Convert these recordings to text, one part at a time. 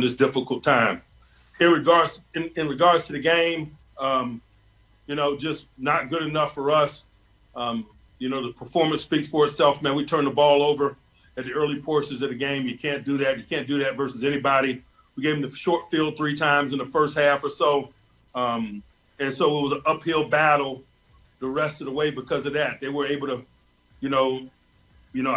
this difficult time. In regards to the game, just not good enough for us. The performance speaks for itself, man. We turned the ball over at the early portions of the game. You can't do that. You can't do that versus anybody. We gave them the short field 3 times in the first half or so. And so it was an uphill battle the rest of the way because of that. They were able to,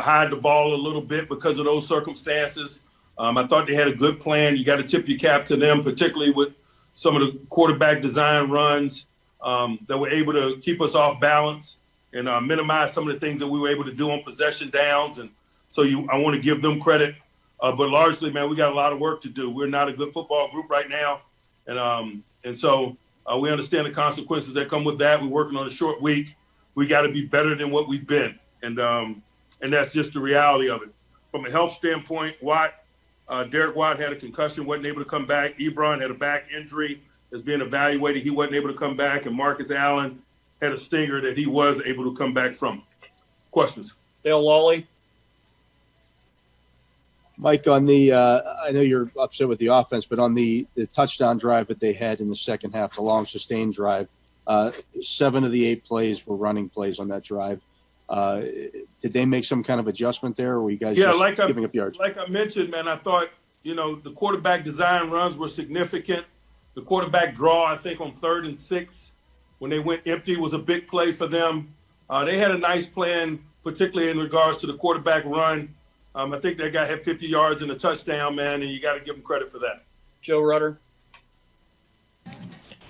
hide the ball a little bit because of those circumstances. I thought they had a good plan. You got to tip your cap to them, particularly with some of the quarterback design runs that were able to keep us off balance and minimize some of the things that we were able to do on possession downs. And so I want to give them credit. But largely, man, we got a lot of work to do. We're not a good football group right now. And so we understand the consequences that come with that. We're working on a short week. We got to be better than what we've been. And that's just the reality of it. From a health standpoint, Derek Watt had a concussion, wasn't able to come back. Ebron had a back injury, is being evaluated. He wasn't able to come back. And Marcus Allen had a stinger that he was able to come back from. Questions? Dale Lawley. Mike, on the I know you're upset with the offense, but on the touchdown drive that they had in the second half, the long sustained drive, 7 of the 8 plays were running plays on that drive. Did they make some kind of adjustment there, or were you guys giving up yards? Like I mentioned, man, I thought, the quarterback design runs were significant. The quarterback draw, I think, on 3rd and 6, when they went empty, was a big play for them. They had a nice plan, particularly in regards to the quarterback run. I think that guy had 50 yards and a touchdown, man, and you got to give him credit for that. Joe Rudder.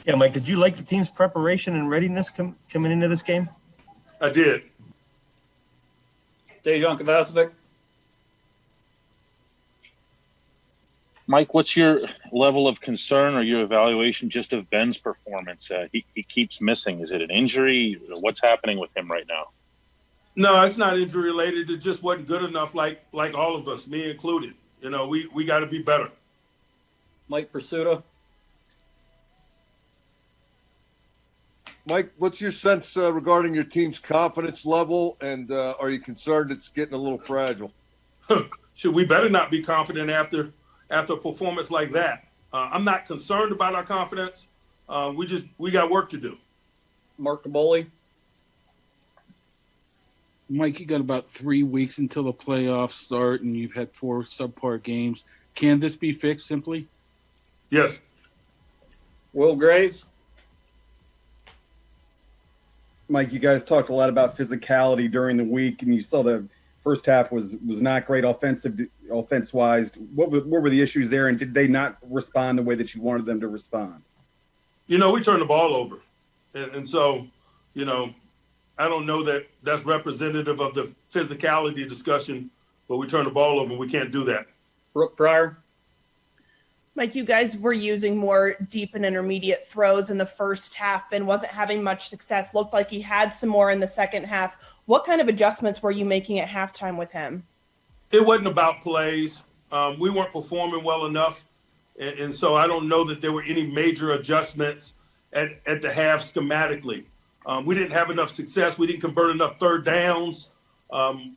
Yeah, Mike, did you like the team's preparation and readiness coming into this game? I did. Dejan Kovacevic. Mike, what's your level of concern or your evaluation just of Ben's performance? He keeps missing. Is it an injury? What's happening with him right now? No, it's not injury related. It just wasn't good enough, like all of us, me included. We got to be better. Mike Pursuta. Mike, what's your sense regarding your team's confidence level, and are you concerned it's getting a little fragile? We better not be confident after a performance like that. I'm not concerned about our confidence. We got work to do. Mark Caboli. Mike, you got about 3 weeks until the playoffs start, and you've had 4 subpar games. Can this be fixed simply? Yes. Will Graves. Mike, you guys talked a lot about physicality during the week, and you saw the first half was not great offense-wise. What were the issues there, and did they not respond the way that you wanted them to respond? We turned the ball over. And so, I don't know that that's representative of the physicality discussion, but we turned the ball over and we can't do that. Brooke Pryor. Mike, you guys were using more deep and intermediate throws in the first half. Ben wasn't having much success. Looked like he had some more in the second half. What kind of adjustments were you making at halftime with him? It wasn't about plays. We weren't performing well enough. And so I don't know that there were any major adjustments at the half schematically. We didn't have enough success. We didn't convert enough third downs.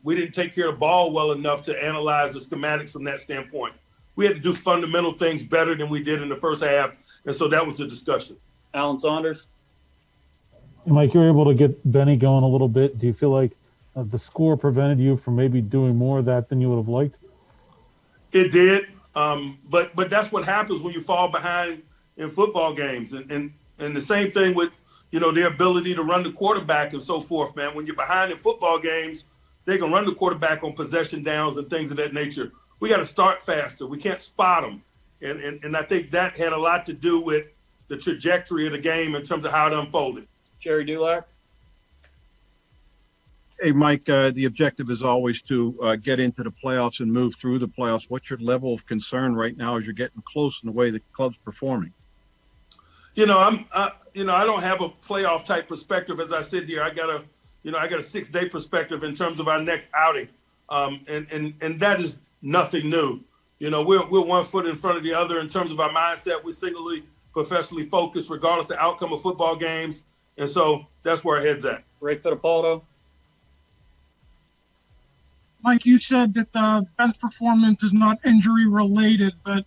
We didn't take care of the ball well enough to analyze the schematics from that standpoint. We had to do fundamental things better than we did in the first half, and so that was the discussion. Alan Saunders. Mike, you were able to get Benny going a little bit. Do you feel like the score prevented you from maybe doing more of that than you would have liked? It did, but that's what happens when you fall behind in football games, and the same thing with their ability to run the quarterback and so forth, man. When you're behind in football games, they can run the quarterback on possession downs and things of that nature. We got to start faster. We can't spot them. And I think that had a lot to do with the trajectory of the game in terms of how it unfolded. Jerry Dulac. Hey, Mike, the objective is always to get into the playoffs and move through the playoffs. What's your level of concern right now as you're getting close in the way the club's performing? I don't have a playoff type perspective as I sit here. I got a 6-day perspective in terms of our next outing. And that is nothing new. We're 1 foot in front of the other in terms of our mindset. We're singularly professionally focused regardless of the outcome of football games. And so that's where our head's at. Ray Fittipaldo. Mike, you said that Ben's performance is not injury related, but